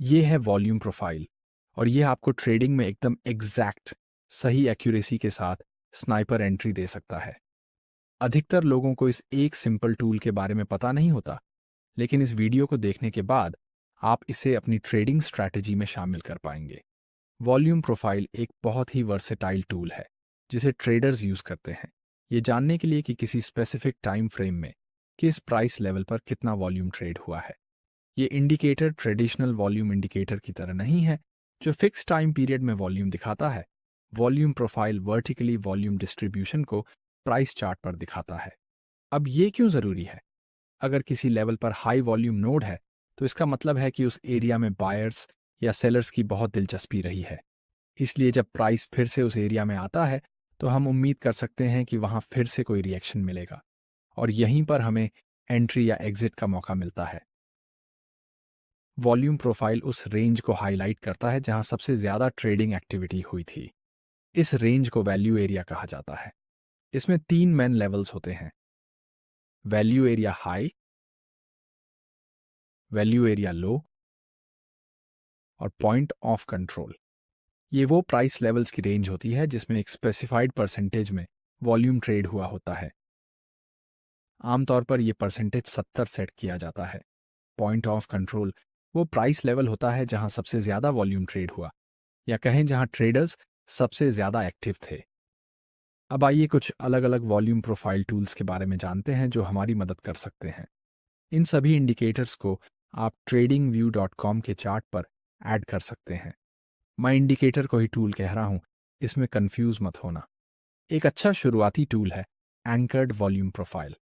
ये है volume profile और ये आपको ट्रेडिंग में एकदम एग्जैक्ट सही एक्यूरेसी के साथ स्नाइपर एंट्री दे सकता है। अधिकतर लोगों को इस एक सिंपल टूल के बारे में पता नहीं होता, लेकिन इस वीडियो को देखने के बाद आप इसे अपनी ट्रेडिंग स्ट्रैटेजी में शामिल कर पाएंगे। वॉल्यूम प्रोफाइल एक बहुत ही वर्सेटाइल टूल है जिसे ट्रेडर्स यूज करते हैं ये जानने के लिए कि किसी स्पेसिफिक टाइम फ्रेम में किस प्राइस लेवल पर कितना वॉल्यूम ट्रेड हुआ है। ये इंडिकेटर ट्रेडिशनल वॉल्यूम इंडिकेटर की तरह नहीं है जो फिक्स टाइम पीरियड में वॉल्यूम दिखाता है। Volume profile vertically volume distribution को प्राइस चार्ट पर दिखाता है। अब ये क्यों ज़रूरी है? अगर किसी लेवल पर हाई वॉल्यूम नोड है तो इसका मतलब है कि उस एरिया में बायर्स या सेलर्स की बहुत दिलचस्पी रही है। इसलिए जब प्राइस फिर से उस एरिया में आता है तो हम उम्मीद कर सकते हैं कि वहां फिर से कोई रिएक्शन मिलेगा और यहीं पर हमें एंट्री या एग्जिट का मौका मिलता है। वॉल्यूम प्रोफाइल उस रेंज को हाईलाइट करता है जहां सबसे ज्यादा ट्रेडिंग एक्टिविटी हुई थी। इस रेंज को वैल्यू एरिया कहा जाता है। इसमें 3 मेन लेवल्स होते हैं: value area high, value area low और पॉइंट ऑफ कंट्रोल। ये वो प्राइस लेवल्स की रेंज होती है जिसमें एक स्पेसिफाइड परसेंटेज में वॉल्यूम ट्रेड हुआ होता है। आमतौर पर यह परसेंटेज 70 सेट किया जाता है। पॉइंट ऑफ कंट्रोल वो प्राइस लेवल होता है जहां सबसे ज्यादा वॉल्यूम ट्रेड हुआ, या कहें जहां ट्रेडर्स सबसे ज्यादा एक्टिव थे। अब आइए कुछ अलग अलग वॉल्यूम प्रोफाइल टूल्स के बारे में जानते हैं जो हमारी मदद कर सकते हैं। इन सभी इंडिकेटर्स को आप tradingview.com के चार्ट पर ऐड कर सकते हैं। मैं इंडिकेटर को ही टूल कह रहा हूं, इसमें कंफ्यूज मत होना। एक अच्छा शुरुआती टूल है एंकर्ड वॉल्यूम प्रोफाइल।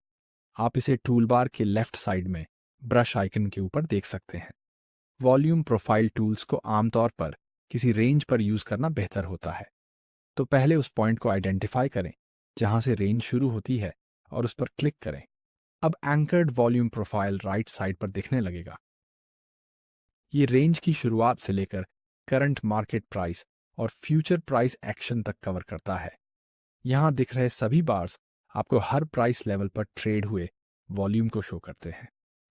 आप इसे टूल बार के लेफ्ट साइड में ब्रश आइकन के ऊपर देख सकते हैं। वॉल्यूम प्रोफाइल टूल्स को आमतौर पर किसी रेंज पर यूज करना बेहतर होता है। तो पहले उस पॉइंट को आइडेंटिफाई करें जहां से रेंज शुरू होती है और उस पर क्लिक करें। अब anchored volume profile right side पर दिखने लगेगा। ये रेंज की शुरुआत से लेकर करंट मार्केट प्राइस और फ्यूचर प्राइस एक्शन तक कवर करता है। यहां दिख रहे सभी बार्स आपको हर प्राइस लेवल पर ट्रेड हुए वॉल्यूम को शो करते हैं।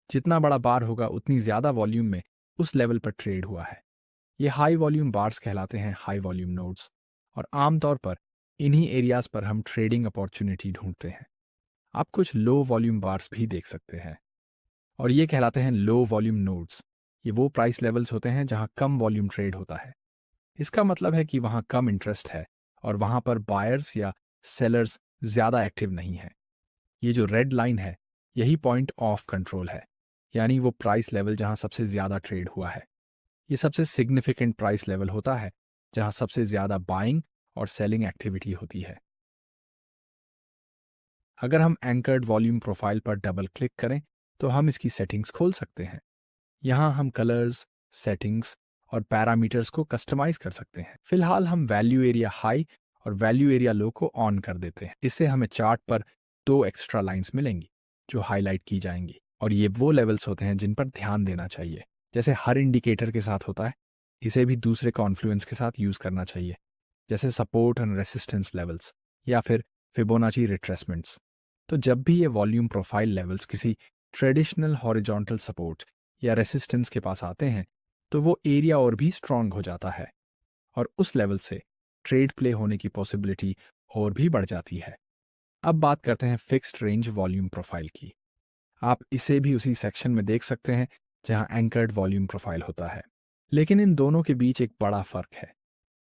जितना बड़ा बार होगा उतनी ज्यादा वॉल्यूम में उस लेवल पर ट्रेड हुआ है। ये हाई वॉल्यूम बार्स कहलाते हैं हाई वॉल्यूम नोड्स, और आमतौर पर इन्हीं एरियाज पर हम ट्रेडिंग अपॉर्चुनिटी ढूंढते हैं। आप कुछ लो वॉल्यूम बार्स भी देख सकते हैं और ये कहलाते हैं लो वॉल्यूम नोड्स। ये वो प्राइस लेवल्स होते हैं जहां कम वॉल्यूम ट्रेड होता है। इसका मतलब है कि वहां कम इंटरेस्ट है और वहां पर बायर्स या सेलर्स ज्यादा एक्टिव नहीं है। ये जो रेड लाइन है यही पॉइंट ऑफ कंट्रोल है, यानी वो प्राइस लेवल जहां सबसे ज्यादा ट्रेड हुआ है। ये सबसे सिग्निफिकेंट प्राइस लेवल होता है जहां सबसे ज्यादा बाइंग और सेलिंग एक्टिविटी होती है। अगर हम एंकर्ड वॉल्यूम प्रोफाइल पर डबल क्लिक करें तो हम इसकी सेटिंग्स खोल सकते हैं। यहाँ हम कलर्स, सेटिंग्स और पैरामीटर्स को कस्टमाइज कर सकते हैं। फिलहाल हम वैल्यू एरिया हाई और वैल्यू एरिया लो को ऑन कर देते हैं। इससे हमें चार्ट पर 2 एक्स्ट्रा लाइंस मिलेंगी जो हाईलाइट की जाएंगी, और ये वो लेवल्स होते हैं जिन पर ध्यान देना चाहिए। जैसे हर इंडिकेटर के साथ होता है, इसे भी दूसरे कॉन्फ्लुएंस के साथ यूज करना चाहिए, जैसे सपोर्ट एंड रेसिस्टेंस लेवल्स या फिर फिबोनाची रिट्रेसमेंट्स। तो जब भी ये वॉल्यूम प्रोफाइल लेवल्स किसी ट्रेडिशनल हॉरिजॉन्टल सपोर्ट या रेसिस्टेंस के पास आते हैं तो वो एरिया और भी स्ट्रांग हो जाता है और उस लेवल से ट्रेड प्ले होने की पॉसिबिलिटी और भी बढ़ जाती है। अब बात करते हैं फिक्स्ड रेंज वॉल्यूम प्रोफाइल की। आप इसे भी उसी सेक्शन में देख सकते हैं जहां एंकर्ड वॉल्यूम प्रोफाइल होता है, लेकिन इन दोनों के बीच एक बड़ा फर्क है।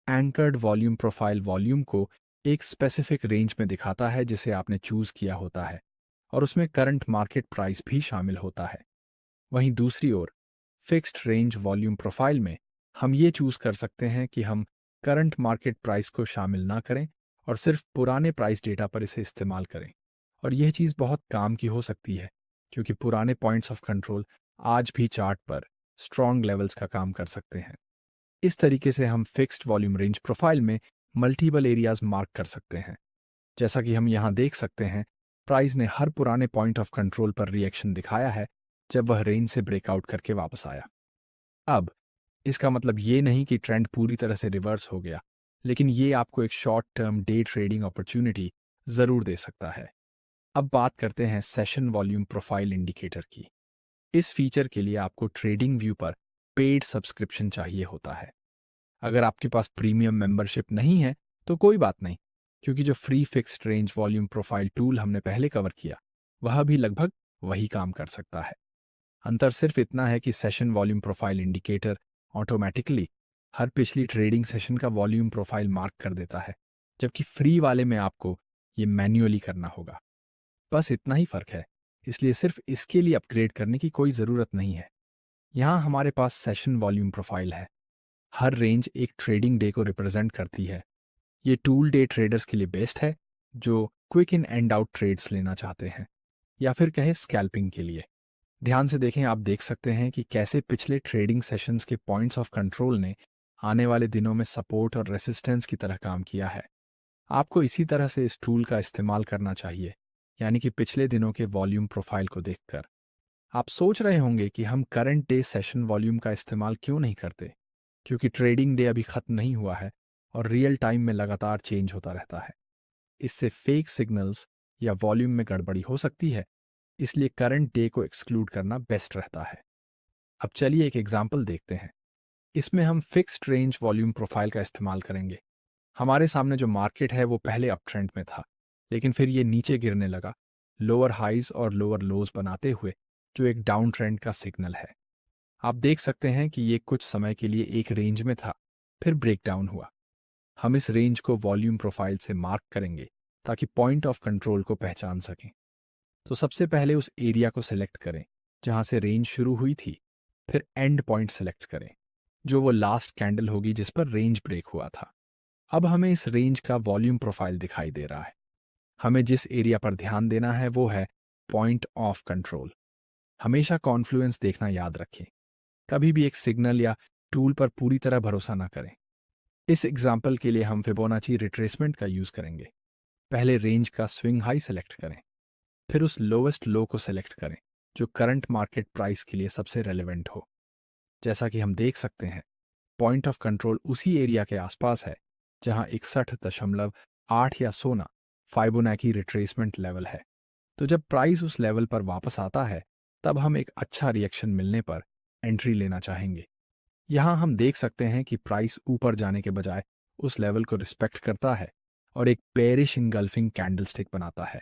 एंकर्ड वॉल्यूम प्रोफाइल वॉल्यूम को एक स्पेसिफिक रेंज में दिखाता है जिसे आपने चूज किया होता है, और उसमें करंट मार्केट प्राइस भी शामिल होता है। वहीं दूसरी ओर फिक्स्ड रेंज वॉल्यूम प्रोफाइल में हम ये चूज कर सकते हैं कि हम करंट मार्केट प्राइस को शामिल ना करें और सिर्फ पुराने प्राइस डेटा पर इसे इस्तेमाल करें। और यह चीज़ बहुत काम की हो सकती है क्योंकि पुराने पॉइंट्स ऑफ कंट्रोल आज भी चार्ट पर स्ट्रॉन्ग लेवल्स का काम कर सकते हैं। इस तरीके से हम फिक्स्ड वॉल्यूम रेंज प्रोफाइल में मल्टीपल एरियाज मार्क कर सकते हैं। जैसा कि हम यहाँ देख सकते हैं, प्राइस ने हर पुराने पॉइंट ऑफ कंट्रोल पर रिएक्शन दिखाया है जब वह रेंज से ब्रेकआउट करके वापस आया। अब इसका मतलब ये नहीं कि ट्रेंड पूरी तरह से रिवर्स हो गया, लेकिन ये आपको एक short term day trading opportunity जरूर दे सकता है। अब बात करते हैं सेशन वॉल्यूम प्रोफाइल इंडिकेटर की। इस फीचर के लिए आपको ट्रेडिंग व्यू पर पेड सब्सक्रिप्शन चाहिए होता है। अगर आपके पास प्रीमियम मेंबरशिप नहीं है तो कोई बात नहीं, क्योंकि जो free fixed range volume profile tool हमने पहले कवर किया वह भी लगभग वही काम कर सकता है। अंतर सिर्फ इतना है कि session volume profile indicator automatically हर पिछली ट्रेडिंग सेशन का वॉल्यूम प्रोफाइल मार्क कर देता है, जबकि फ्री वाले में आपको ये मैन्युअली करना होगा। बस इतना ही फर्क है, इसलिए सिर्फ इसके लिए अपग्रेड करने की कोई ज़रूरत नहीं है। यहाँ हमारे पास सेशन वॉल्यूम प्रोफाइल है। हर रेंज एक ट्रेडिंग डे को रिप्रेजेंट करती है। ये टूल डे ट्रेडर्स के लिए बेस्ट है जो quick in and out trades लेना चाहते हैं, या फिर कहे स्कैल्पिंग के लिए। ध्यान से देखें, आप देख सकते हैं कि कैसे पिछले ट्रेडिंग सेशंस के पॉइंट्स ऑफ कंट्रोल ने आने वाले दिनों में सपोर्ट और रेसिस्टेंस की तरह काम किया है। आपको इसी तरह से इस टूल का इस्तेमाल करना चाहिए, यानी कि पिछले दिनों के वॉल्यूम प्रोफाइल को देखकर। आप सोच रहे होंगे कि हम करंट डे सेशन वॉल्यूम का इस्तेमाल क्यों नहीं करते, क्योंकि ट्रेडिंग डे अभी खत्म नहीं हुआ है और रियल टाइम में लगातार चेंज होता रहता है। इससे फेक सिग्नल्स या वॉल्यूम में गड़बड़ी हो सकती है, इसलिए करंट डे को एक्सक्लूड करना बेस्ट रहता है। अब चलिए एक एग्जाम्पल देखते हैं। इसमें हम फिक्स्ड रेंज वॉल्यूम प्रोफाइल का इस्तेमाल करेंगे। हमारे सामने जो मार्केट है वो पहले अप ट्रेंड में था, लेकिन फिर ये नीचे गिरने लगा, लोअर हाइज और लोअर लोज बनाते हुए, जो एक डाउन ट्रेंड का सिग्नल है। आप देख सकते हैं कि ये कुछ समय के लिए एक रेंज में था, फिर ब्रेक डाउन हुआ। हम इस रेंज को वॉल्यूम प्रोफाइल से मार्क करेंगे ताकि पॉइंट ऑफ कंट्रोल को पहचान सकें। तो सबसे पहले उस एरिया को सिलेक्ट करें जहां से रेंज शुरू हुई थी, फिर एंड पॉइंट सिलेक्ट करें, जो वो लास्ट कैंडल होगी जिस पर रेंज ब्रेक हुआ था। अब हमें इस रेंज का वॉल्यूम प्रोफाइल दिखाई दे रहा है। हमें जिस एरिया पर ध्यान देना है वो है पॉइंट ऑफ कंट्रोल। हमेशा कॉन्फ्लुएंस देखना याद रखें। कभी भी एक सिग्नल या टूल पर पूरी तरह भरोसा ना करें। इस एग्जाम्पल के लिए हम फिबोनाची रिट्रेसमेंट का यूज करेंगे। पहले रेंज का स्विंग हाई सेलेक्ट करें, फिर उस लोवेस्ट लो को सेलेक्ट करें जो करंट मार्केट प्राइस के लिए सबसे रेलेवेंट हो। जैसा कि हम देख सकते हैं, पॉइंट ऑफ कंट्रोल उसी एरिया के आसपास है जहां 61.8 या 16 फाइबोनाकी रिट्रेसमेंट लेवल है। तो जब प्राइस उस लेवल पर वापस आता है, तब हम एक अच्छा रिएक्शन मिलने पर एंट्री लेना चाहेंगे। यहाँ हम देख सकते हैं कि प्राइस ऊपर जाने के बजाय उस लेवल को रिस्पेक्ट करता है और एक बेरिश इंगल्फिंग कैंडलस्टिक बनाता है।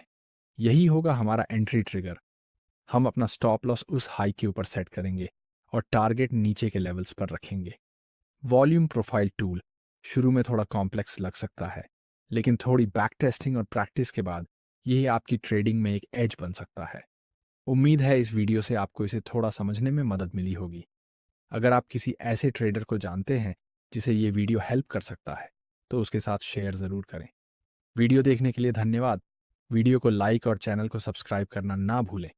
यही होगा हमारा एंट्री ट्रिगर। हम अपना स्टॉप लॉस उस हाई के ऊपर सेट करेंगे और टारगेट नीचे के लेवल्स पर रखेंगे। वॉल्यूम प्रोफाइल टूल शुरू में थोड़ा कॉम्प्लेक्स लग सकता है, लेकिन थोड़ी बैक टेस्टिंग और प्रैक्टिस के बाद यही आपकी ट्रेडिंग में एक एज बन सकता है। उम्मीद है इस वीडियो से आपको इसे थोड़ा समझने में मदद मिली होगी। अगर आप किसी ऐसे ट्रेडर को जानते हैं जिसे ये वीडियो हेल्प कर सकता है, तो उसके साथ शेयर ज़रूर करें। वीडियो देखने के लिए धन्यवाद। वीडियो को लाइक और चैनल को सब्सक्राइब करना ना भूलें।